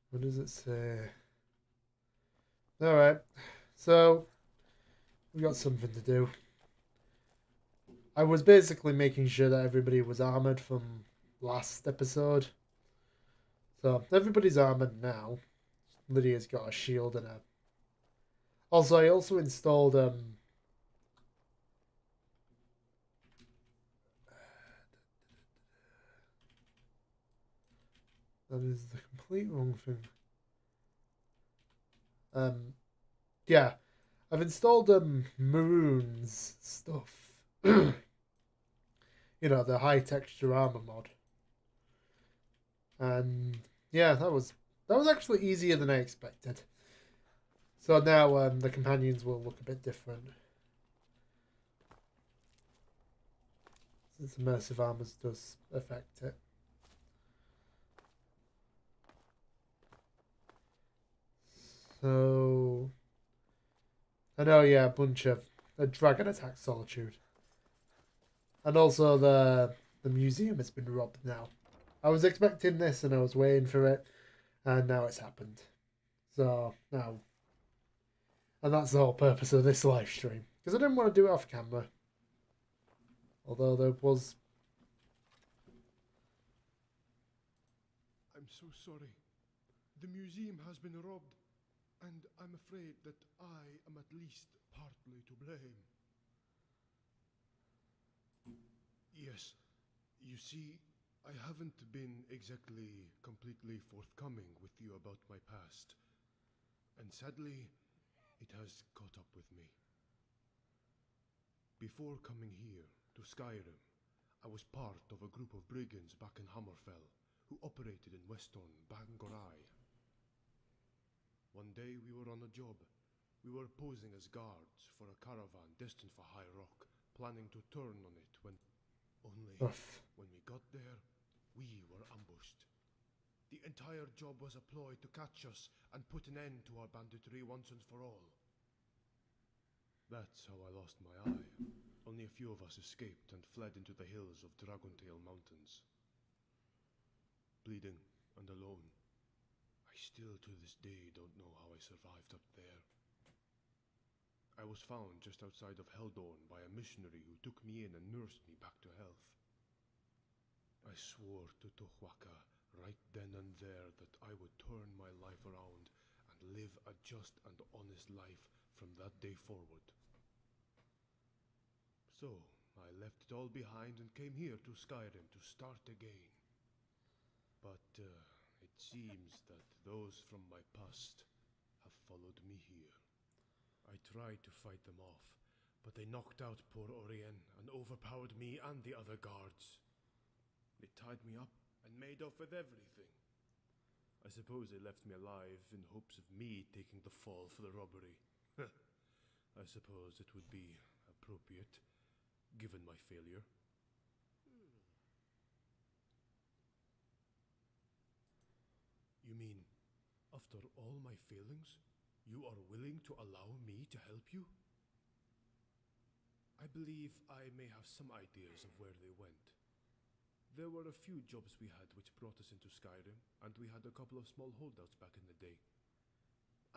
What does it say? Alright. So, we got something to do. I was basically making sure that everybody was armored from last episode. So, everybody's armored now. Lydia's got a shield and a... Also, I also installed, that is the complete wrong thing. Yeah. I've installed, Maroon's stuff. You know, the high texture armor mod. And yeah, that was actually easier than I expected. So now the companions will look a bit different since immersive armors does affect it. So I know, yeah, a bunch of the dragon attack solitude, and also the museum has been robbed now. I was expecting this and I was waiting for it, and now it's happened. So now, and that's the whole purpose of this live stream because I didn't want to do it off camera. Although there was. I'm so sorry. The museum has been robbed, and I'm afraid that I am at least partly to blame. Yes, you see, I haven't been exactly completely forthcoming with you about my past, and sadly, it has caught up with me. Before coming here, to Skyrim, I was part of a group of brigands back in Hammerfell who operated in western Bangorai. One day we were on a job. We were posing as guards for a caravan destined for High Rock, planning to turn on it when we got there, we were ambushed. The entire job was a ploy to catch us and put an end to our banditry once and for all. That's how I lost my eye. Only a few of us escaped and fled into the hills of Dragontail Mountains. Bleeding and alone, I still to this day don't know how I survived up there. I was found just outside of Heldorn by a missionary who took me in and nursed me back to health. I swore to Tohwaka right then and there that I would turn my life around and live a just and honest life from that day forward. So, I left it all behind and came here to Skyrim to start again. But it seems that those from my past have followed me here. I tried to fight them off, but they knocked out poor Orien and overpowered me and the other guards. They tied me up and made off with everything. I suppose they left me alive in hopes of me taking the fall for the robbery. I suppose it would be appropriate, given my failure. You mean, after all my failings, you are willing to allow me to help you? I believe I may have some ideas of where they went. There were a few jobs we had which brought us into Skyrim, and we had a couple of small holdouts back in the day.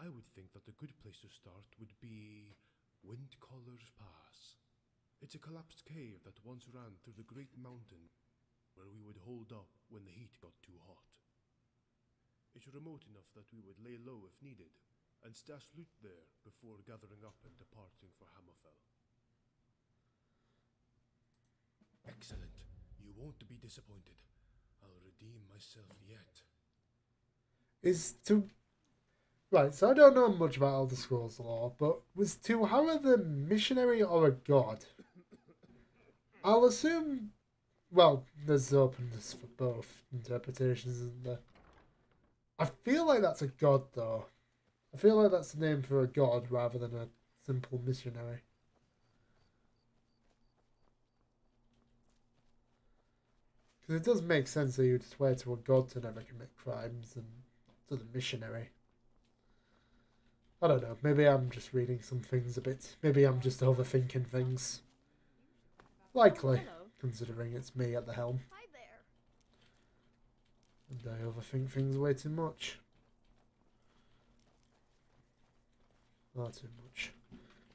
I would think that a good place to start would be Windcaller's Pass. It's a collapsed cave that once ran through the Great Mountain where we would hold up when the heat got too hot. It's remote enough that we would lay low if needed, and stash loot there before gathering up and departing for Hammerfell. Excellent. You won't be disappointed. I'll redeem myself yet. Is to Right, so I don't know much about Elder Scrolls lore, but was Tuhaura the missionary or a god? I'll assume. Well, there's openness for both interpretations, isn't there? I feel like that's a god, though. I feel like that's the name for a god rather than a simple missionary. Because it does make sense that you'd swear to a god to never commit crimes and to the missionary. I don't know. Maybe I'm just reading some things a bit. Maybe I'm just overthinking things. Likely, considering it's me at the helm. Hi there. And I overthink things way too much. Not too much.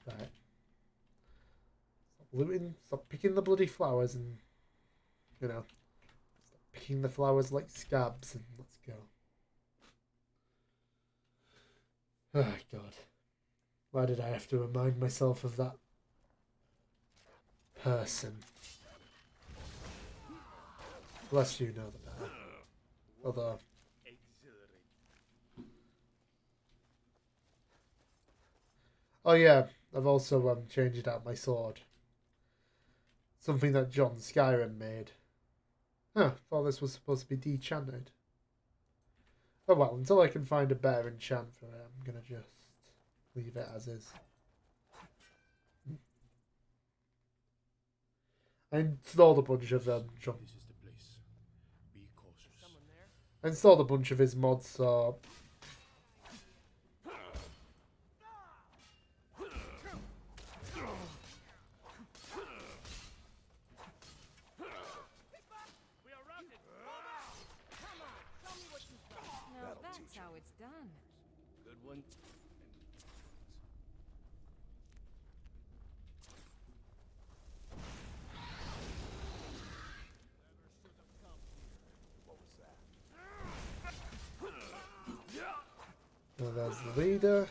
Right. Stop looting. Stop picking the bloody flowers and, you know, stop picking the flowers like scabs and let's go. Oh, God. Why did I have to remind myself of that person? Bless you, know the better. Although... Oh yeah, I've also changed out my sword. Something that John Skyrim made. Huh, thought this was supposed to be dechanted. Oh well, until I can find a better enchant for it, I'm gonna just leave it as is. I installed a bunch of John. This is the place. Be cautious. Someone there? I installed a bunch of his mods, so We are routed. Come on, show me what you've got. No, that's how it's done. Good one. well, there's the leader.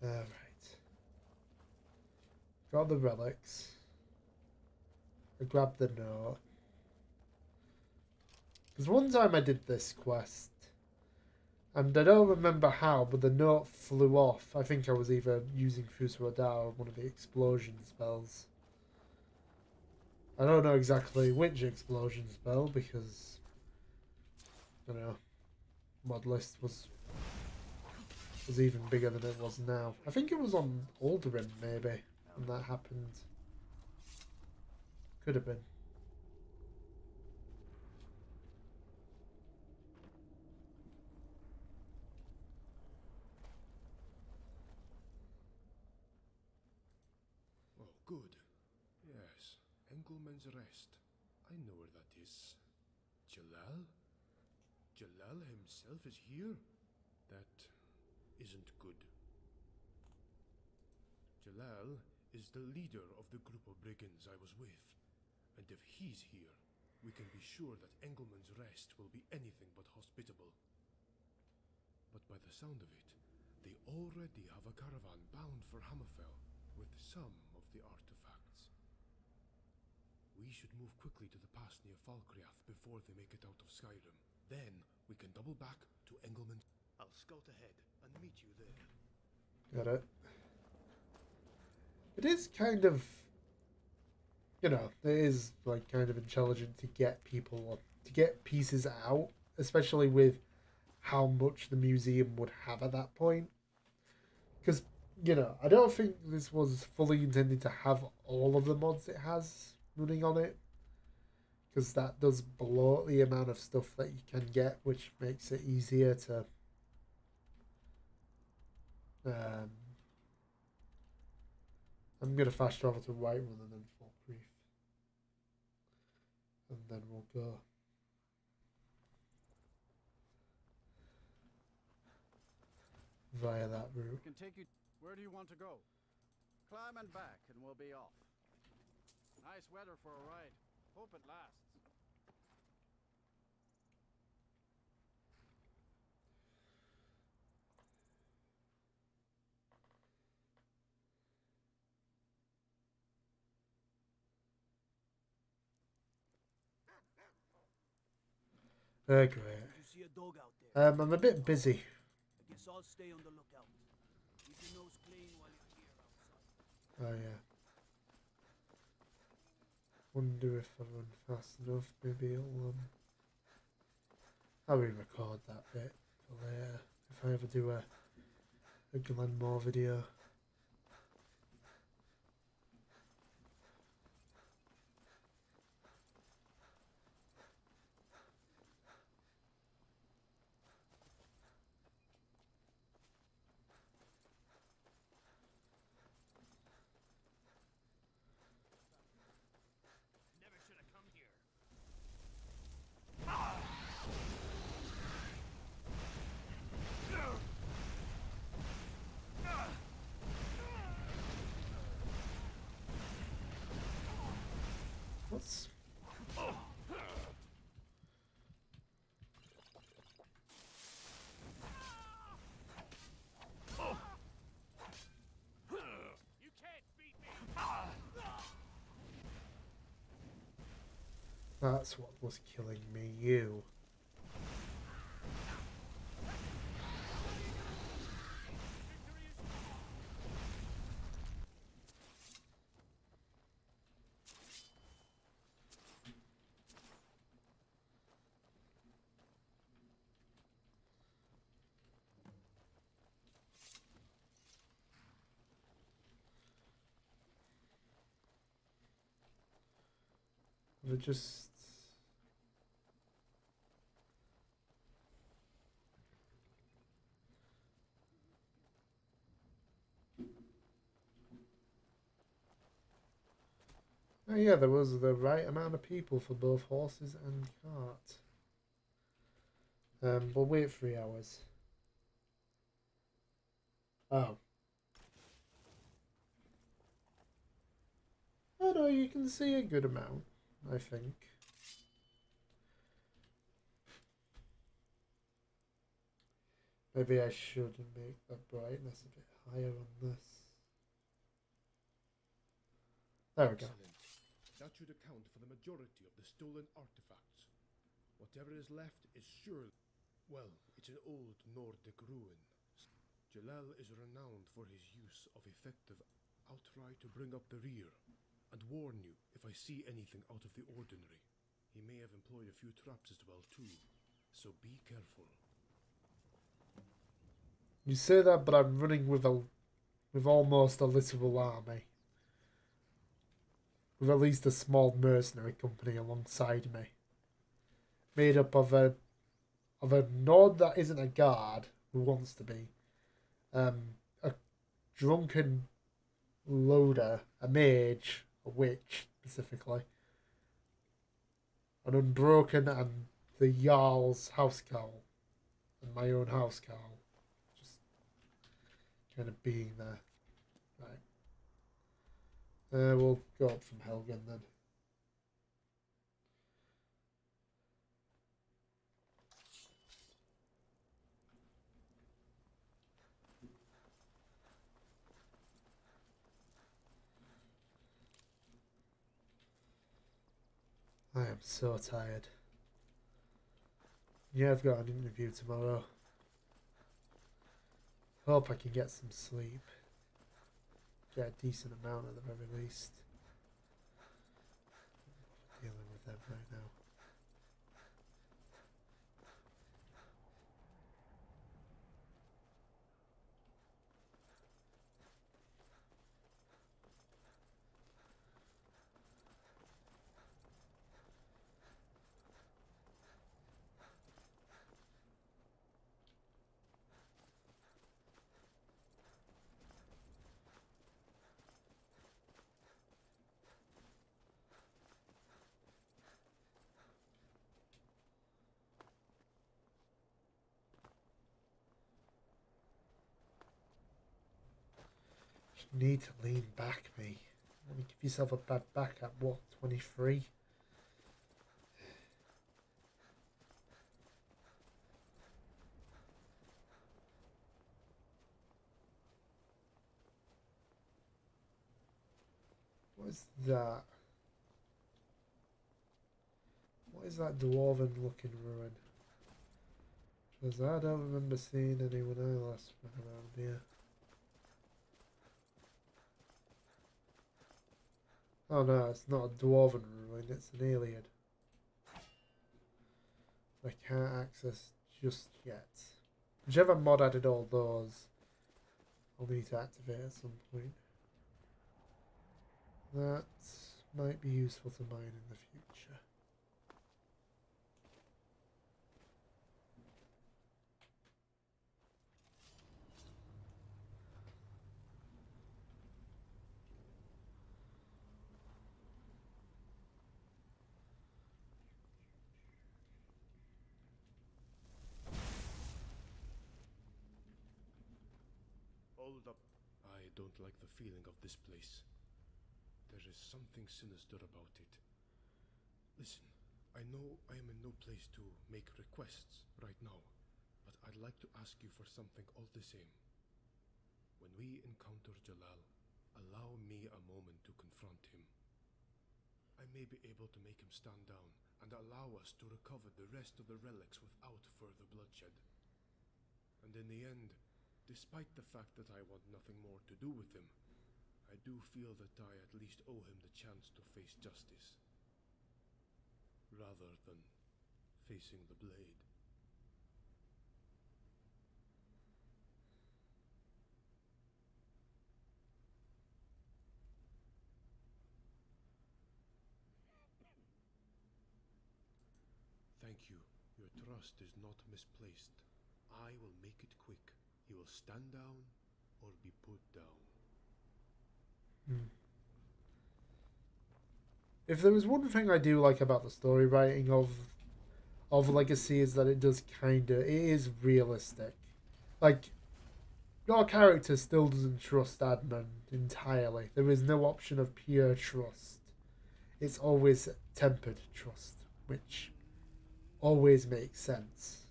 Alright. Got the relics. I grabbed the note. Because one time I did this quest. And I don't remember how, but the note flew off. I think I was either using Fusuroda or one of the explosion spells. I don't know exactly which explosion spell because, I don't know, mod list was even bigger than it was now. I think it was on Alderaan maybe when that happened. Could have been. Oh, good. Yes, Engelmann's Rest. I know where that is. Jalal? Jalal himself is here? That isn't good. Jalal is the leader of the group of brigands I was with. And if he's here, we can be sure that Engelmann's Rest will be anything but hospitable. But by the sound of it, they already have a caravan bound for Hammerfell with some of the artifacts. We should move quickly to the pass near Falkreath before they make it out of Skyrim. Then we can double back to Engelmann's. I'll scout ahead and meet you there. Got it. It is kind of, you know, it is like kind of intelligent to get people, to get pieces out, especially with how much the museum would have at that point. Because, you know, I don't think this was fully intended to have all of the mods it has running on it. Because that does bloat the amount of stuff that you can get, which makes it easier to I'm going to fast travel to Whiterun and then Falkreath. And then we'll go. Via that route. We can take you. Where do you want to go? Climb and back, and we'll be off. Nice weather for a ride. Hope it lasts. Great. You see a dog out there? I'm a bit busy. I guess I'll stay on the lookout. Keep your nose clean while you're here outside. Oh yeah. Wonder if I run fast enough. Maybe I'll re-record that bit for later if I ever do a Glenmore video. was. You can't beat me. That's what was killing me, you. Victory is They're just... Oh yeah, there was the right amount of people for both horses and cart. We'll wait 3 hours. Oh. Oh no, you can see a good amount, I think. Maybe I should make the brightness a bit higher on this. There we go. Excellent. That should account for the majority of the stolen artifacts. Whatever is left is surely... Well, it's an old Nordic ruin. Jalal is renowned for his use of effective outright to bring up the rear, and warn you if I see anything out of the ordinary. He may have employed a few traps as well too, so be careful. You say that, but I'm running with almost a literal army. With at least a small mercenary company alongside me. Made up of a Nord that isn't a guard, who wants to be. A drunken loader, a mage, a witch specifically. An unbroken and the Jarl's housecarl. And my own housecarl. Just kind of being there. Right. We'll go up from Helgen then. I am so tired. Yeah, I've got an interview tomorrow. Hope I can get some sleep. Get a decent amount at the very least. Dealing with them right now. You need to lean back, me. I mean, give yourself a bad back at what, 23? What is that? What is that dwarven looking ruin? Because I don't remember seeing anyone else around here. Oh no, it's not a dwarven ruin, it's an alien. I can't access just yet. Whichever mod added all those, I'll need to activate at some point. That might be useful to mine in the future. Hold up. I don't like the feeling of this place. There is something sinister about it. Listen, I know I am in no place to make requests right now, but I'd like to ask you for something all the same. When we encounter Jalal, allow me a moment to confront him. I may be able to make him stand down and allow us to recover the rest of the relics without further bloodshed. And in the end, despite the fact that I want nothing more to do with him, I do feel that I at least owe him the chance to face justice, rather than facing the blade. Thank you. Your trust is not misplaced. I will make it quick. He will stand down or be put down. If there was one thing I do like about the story writing of Legacy is that it is realistic. Like, your character still doesn't trust Admon entirely. There is no option of pure trust. It's always tempered trust, which always makes sense.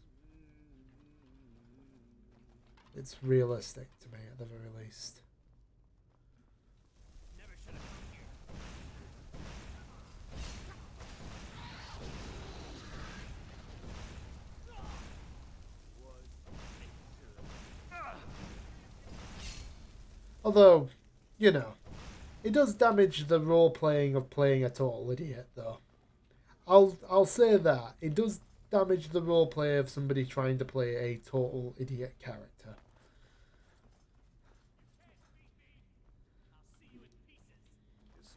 It's realistic to me at the very least. Never should have come here. Although, you know, it does damage the role playing of playing a total idiot, though. I'll say that it does damage the role play of somebody trying to play a total idiot character. I'll see you in pieces.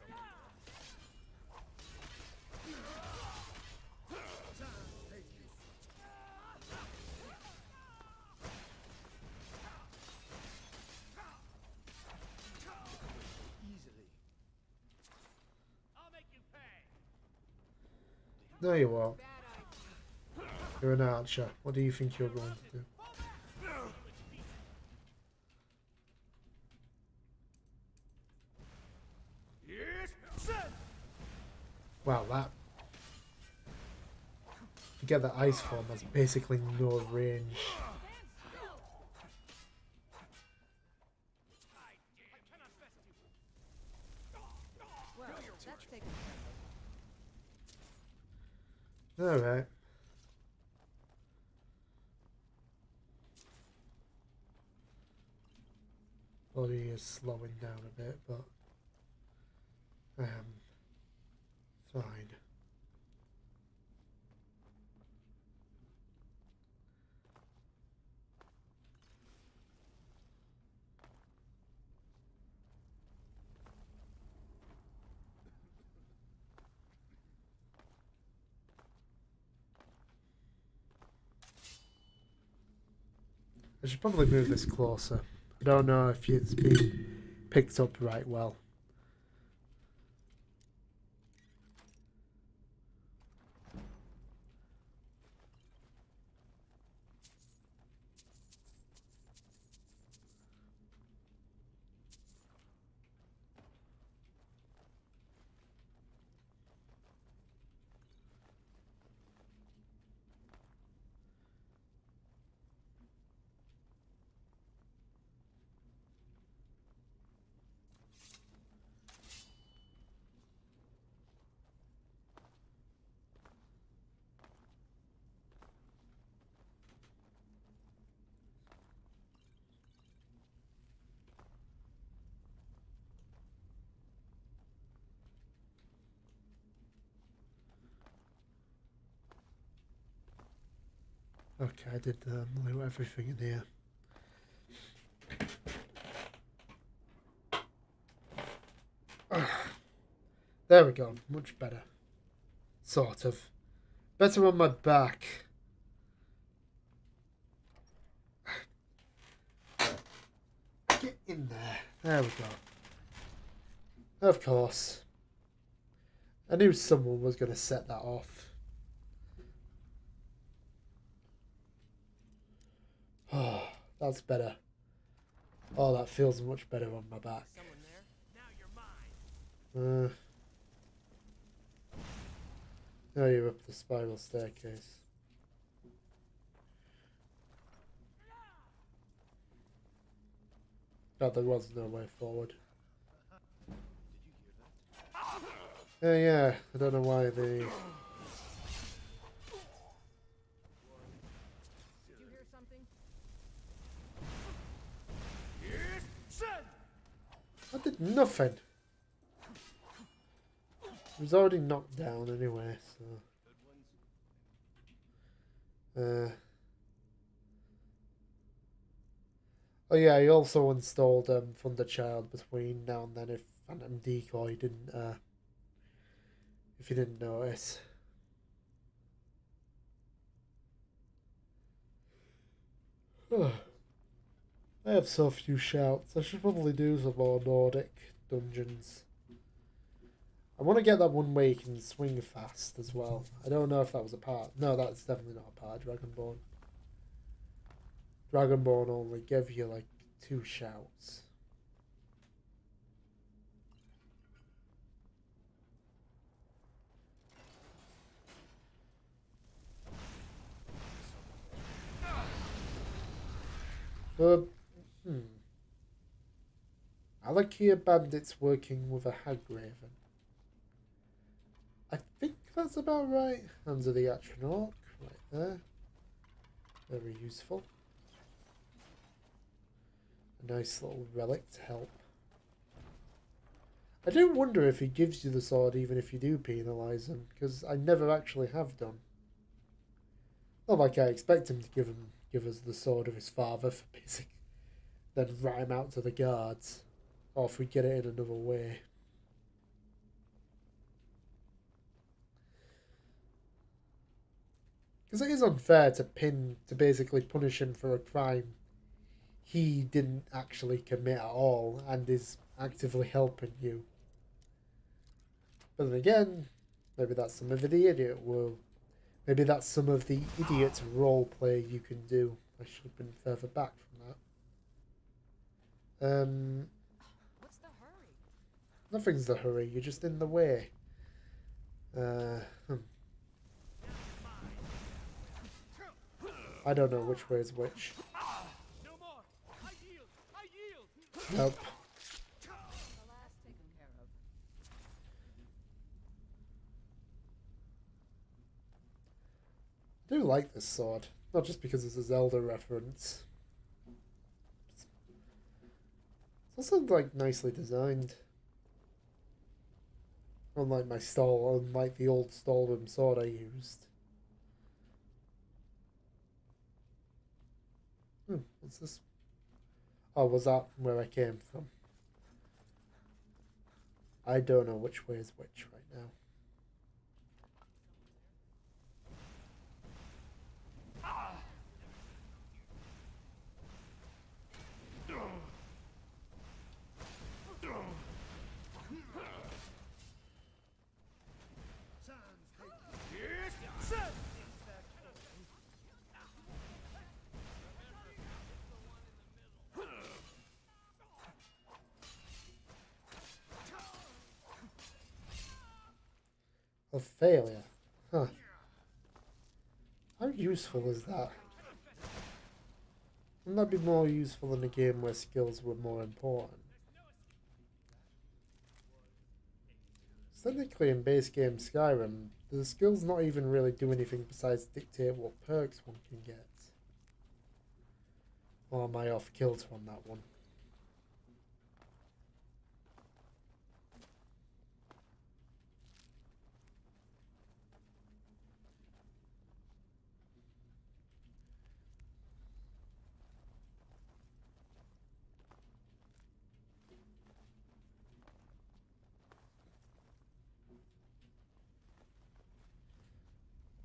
Easily. I'll make you pay. No, you won't. Bad idea. You're an archer. What do you think you're going to do? Wow, that... Forget that ice form has basically no range. Well, that's taken Alright. Body is slowing down a bit, but I am fine. I should probably move this closer. I don't know if it's been picked up right well. Okay, I did loot everything in here. There we go, much better. Sort of. Better on my back. Get in there. There we go. Of course. I knew someone was going to set that off. Oh, that's better. Oh, that feels much better on my back. Someone there? Now you're mine. Now you're up the spiral staircase. God, there was no way forward. Yeah, I don't know why they... Did you hear something? I did nothing. He was already knocked down anyway, so... Oh yeah, I also installed Thunderchild between now and then if Phantom Decoy didn't, if you didn't notice. I have so few shouts. I should probably do some more Nordic dungeons. I want to get that one where you can swing fast as well. I don't know if that was a part. No, that's definitely not a part of Dragonborn. Dragonborn only give you like 2 shouts. But, Alakia bandits working with a hag raven. I think that's about right. Hands of the Atronach, right there. Very useful. A nice little relic to help. I do wonder if he gives you the sword even if you do penalise him, because I never actually have done. Not like I expect him to give us the sword of his father for basic, then rat him out to the guards, or if we get it in another way. Because it is unfair to basically punish him for a crime he didn't actually commit at all and is actively helping you. But then again, maybe that's some of the idiot world. Maybe that's some of the idiot roleplay you can do. I should have been further back from that. What's the hurry? Nothing's the hurry, you're just in the way. I don't know which way is which. No more. I yield. I yield. Nope. The last taken care of. I do like this sword. Not just because it's a Zelda reference. It's also like nicely designed. Unlike the old Stalrim sword I used. What's this? Oh, was that where I came from? I don't know which way is which right now. A failure. Huh. How useful is that? Wouldn't that be more useful in a game where skills were more important? Technically in base game Skyrim, the skills not even really do anything besides dictate what perks one can get. Or am I off kilter on that one?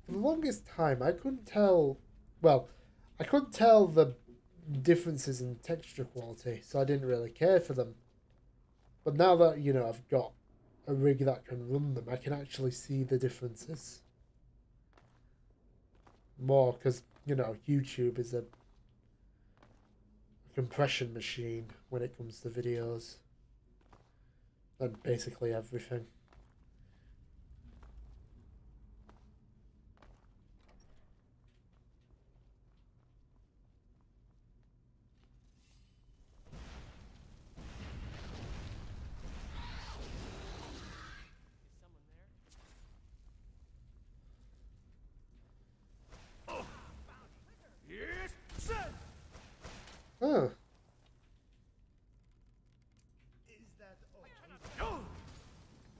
For the longest time, I couldn't tell... Well, I couldn't tell the differences in texture quality, so I didn't really care for them. But now that, you know, I've got a rig that can run them, I can actually see the differences. More, because, you know, YouTube is a compression machine when it comes to videos. And basically everything.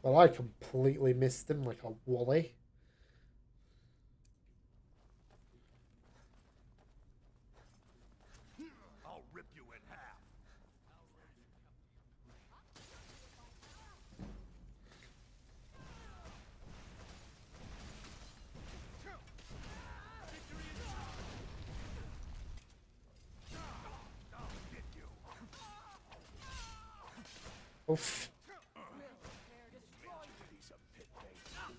Well, I completely missed him like a wally. I'll rip you in half. I'll get you. Oof. Piece of pit bait. That's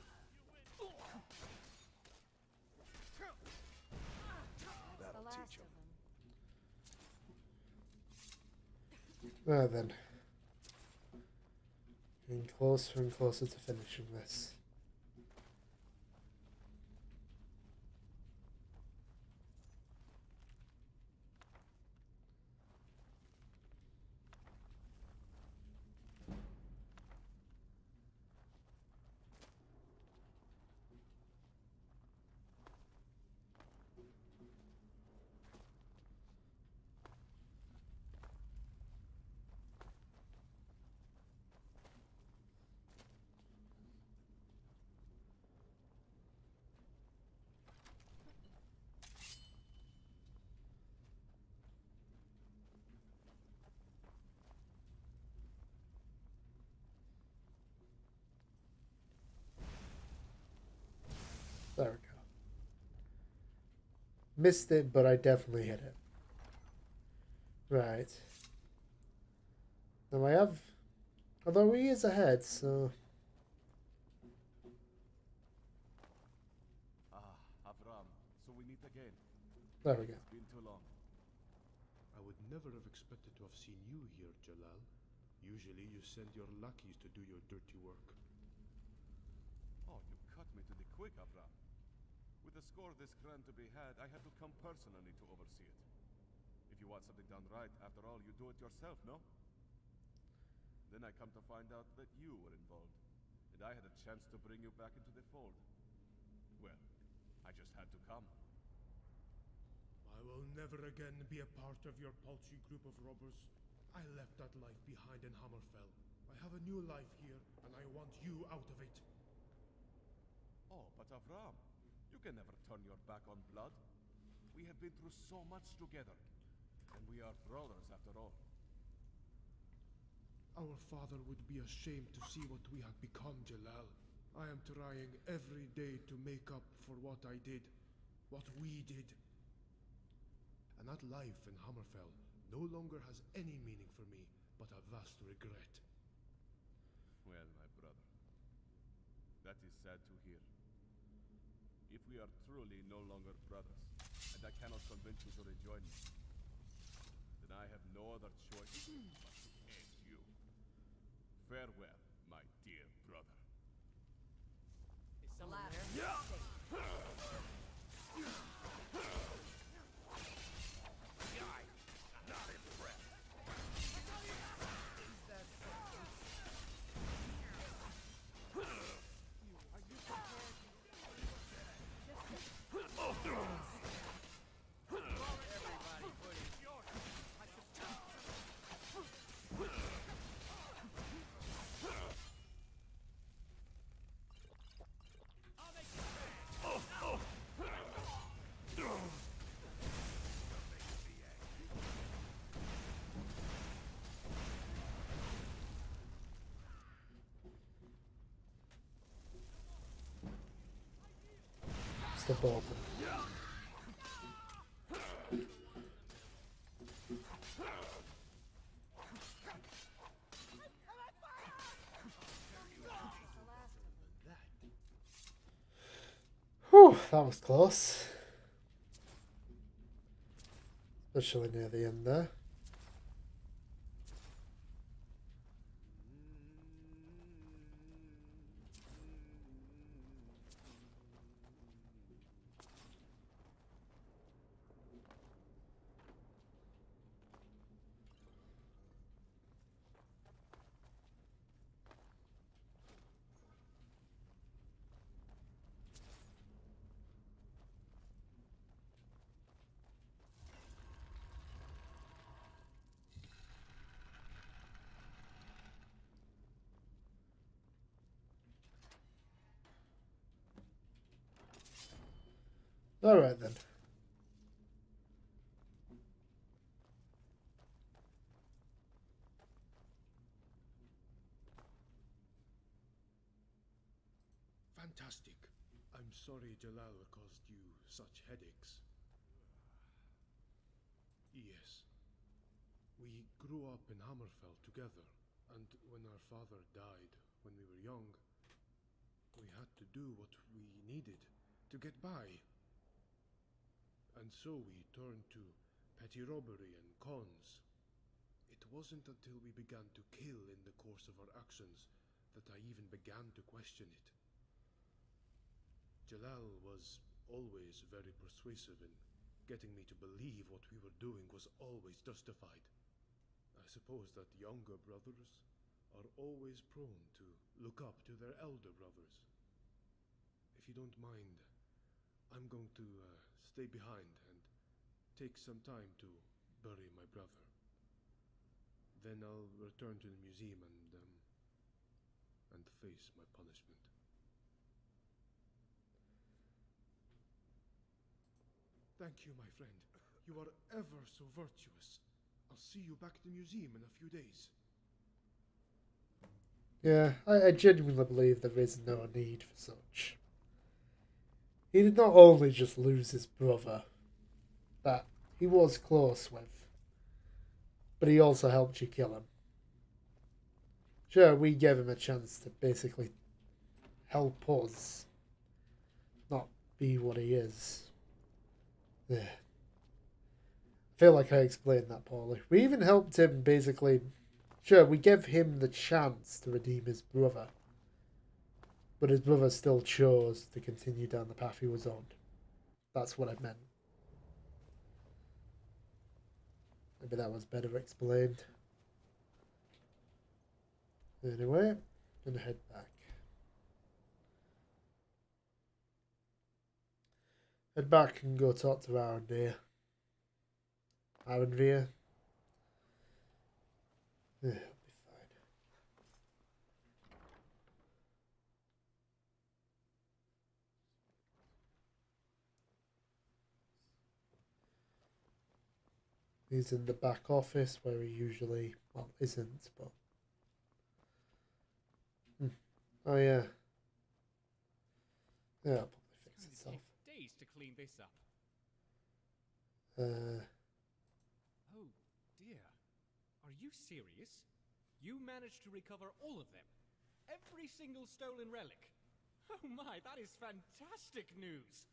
the That'll last teach of 'em. them. Well then. Getting closer and closer to finishing this. There we go. Missed it, but I definitely hit it. Right. Now I have... Although he is ahead, so... Avram, so we meet again. There we go. It's been too long. I would never have expected to have seen you here, Jalal. Usually you send your lackeys to do your dirty work. Oh, you cut me to the quick, Avram. With a score this grand to be had, I had to come personally to oversee it. If you want something done right, after all, you do it yourself, no? Then I come to find out that you were involved, and I had a chance to bring you back into the fold. Well, I just had to come. I will never again be a part of your paltry group of robbers. I left that life behind in Hammerfell. I have a new life here, and I want you out of it. Oh, but Avram, you can never turn your back on blood. We have been through so much together, and we are brothers after all. Our father would be ashamed to see what we have become, Jalal. I am trying every day to make up for what I did, what we did. And that life in Hammerfell no longer has any meaning for me, but a vast regret. Well, my brother, that is sad to hear. If we are truly no longer brothers, and I cannot convince you to rejoin me, then I have no other choice but to end you. Farewell, my dear brother. Is someone Last there? Not impressed. Everybody put in your Step over. Whew, that was close. Especially near the end there. Alright then. Fantastic. I'm sorry Jalal caused you such headaches. Yes. We grew up in Hammerfell together, and when our father died when we were young, we had to do what we needed to get by. And so we turned to petty robbery and cons. It wasn't until we began to kill in the course of our actions that I even began to question it. Jalal was always very persuasive in getting me to believe what we were doing was always justified. I suppose that younger brothers are always prone to look up to their elder brothers. If you don't mind, I'm going to stay behind and take some time to bury my brother. Then I'll return to the museum and face my punishment. Thank you, my friend. You are ever so virtuous. I'll see you back at the museum in a few days. Yeah, I genuinely believe there is no need for such. He did not only just lose his brother, that he was close with, but he also helped you kill him. Sure, we gave him a chance to basically help us not be what he is. Yeah. I feel like I explained that poorly. We even helped him basically. Sure, we gave him the chance to redeem his brother, but his brother still chose to continue down the path he was on. That's what I meant. Maybe that was better explained. Anyway, I'm gonna head back. Head back and go talk to Arendir. Arendir. Yeah, it'll be fine. He's in the back office where he usually, well, isn't, but. Oh yeah. Yeah, it'll probably fix itself. Days to clean this up. Uh, Oh dear. Are you serious? You managed to recover all of them? Every single stolen relic? Oh my, that is fantastic news!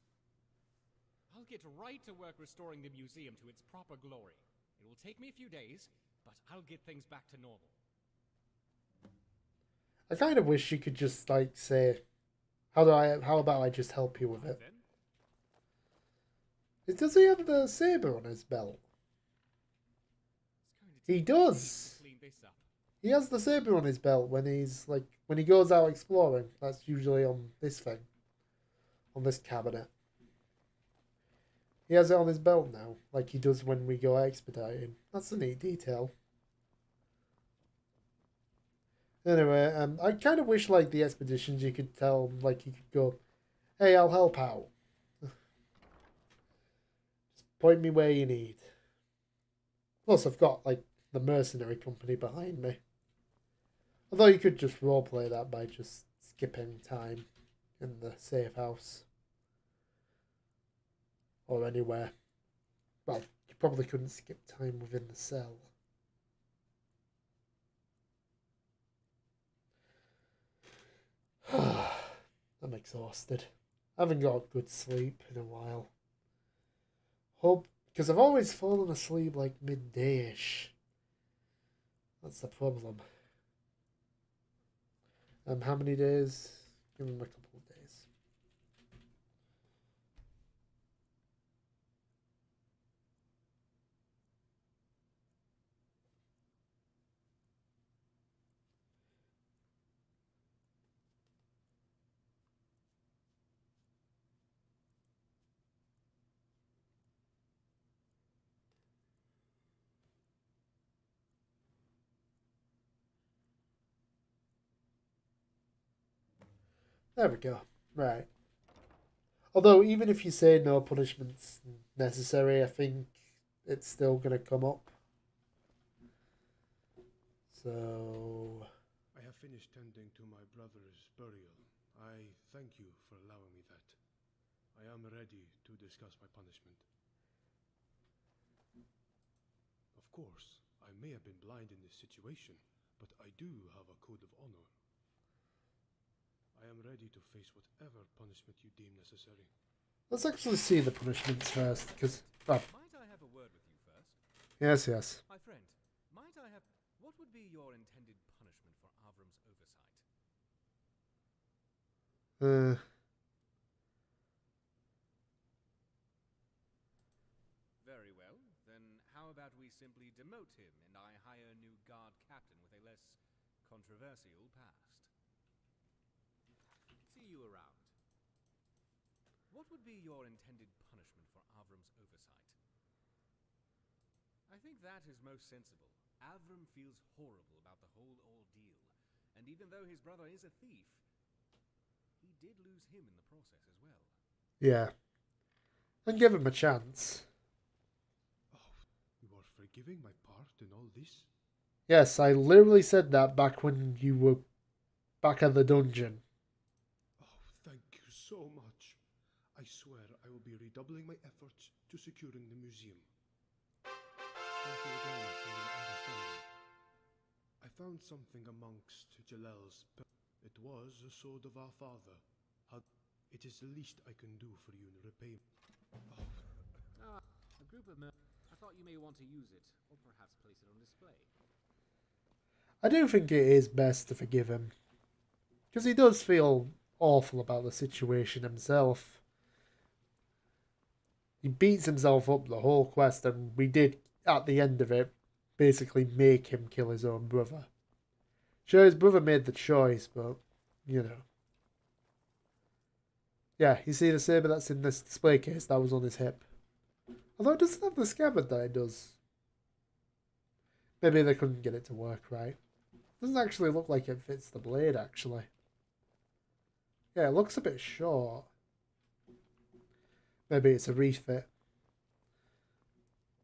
I'll get right to work restoring the museum to its proper glory. It will take me a few days, but I'll get things back to normal. I kind of wish you could just like say, how about I just help you with it? Then, Does he have the saber on his belt? it's going He to take days does. to clean this up. He has the saber on his belt when when he goes out exploring. That's usually on this thing. On this cabinet. He has it on his belt now, like he does when we go expediting. That's a neat detail. Anyway, I kind of wish like the expeditions you could tell, like you could go, hey, I'll help out. Just point me where you need. Plus, I've got like the mercenary company behind me. Although you could just roleplay that by just skipping time in the safe house. Or anywhere. Well, you probably couldn't skip time within the cell. I'm exhausted. I haven't got good sleep in a while. Hope, because I've always fallen asleep like midday-ish. That's the problem. How many days? Give him a couple of days. There we go. Right. Although, even if you say no punishment's necessary, I think it's still going to come up. So... I have finished tending to my brother's burial. I thank you for allowing me that. I am ready to discuss my punishment. Of course, I may have been blind in this situation, but I do have a code of honor. I am ready to face whatever punishment you deem necessary. Let's actually see the punishments first, because... Oh, Might I have a word with you first? yes, yes. My friend, might I have... What would be your intended punishment for Avram's oversight? Very well. Then how about we simply demote him and I hire a new guard captain with a less controversial past? See you around. What would be your intended punishment for Avram's oversight? I think that is most sensible. Avram feels horrible about the whole ordeal, and even though his brother is a thief, he did lose him in the process as well. Yeah. And give him a chance. Oh, you are forgiving my part in all this? Yes, I literally said that back when you were back at the dungeon. Oh, thank you so much. I swear I will be redoubling my efforts to securing the museum. Thank you again for your understanding. I found something amongst Jalal's. It was a sword of our father. It is the least I can do for you in repayment. Oh. A group of men. I thought you may want to use it, or perhaps place it on display. I do think it is best to forgive him. Because he does feel awful about the situation himself. He beats himself up the whole quest, and we did, at the end of it, basically make him kill his own brother. Sure, his brother made the choice, but, you know. Yeah, you see the saber that's in this display case? That was on his hip. Although it doesn't have the scabbard that it does. Maybe they couldn't get it to work right. Doesn't actually look like it fits the blade, actually. Yeah, it looks a bit short. Maybe it's a refit.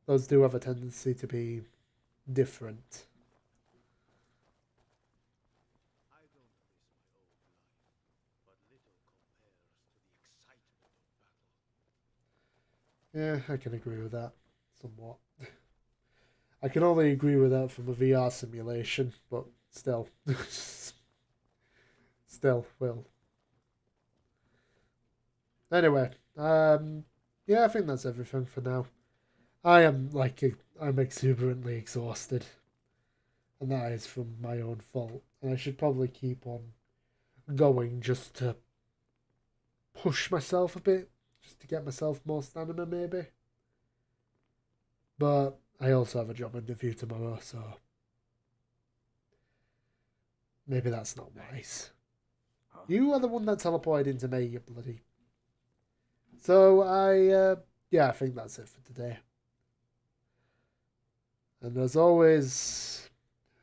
Those do have a tendency to be different. I don't miss my old life, but little compares to the excitement of battle. Yeah, I can agree with that. Somewhat. I can only agree with that from a VR simulation, but still. Still, will. Anyway, yeah, I think that's everything for now. I'm exuberantly exhausted. And that is from my own fault. And I should probably keep on going just to push myself a bit. Just to get myself more stamina, maybe. But I also have a job interview tomorrow, so maybe that's not wise. You are the one that teleported into me, you bloody... So, yeah, I think that's it for today. And as always,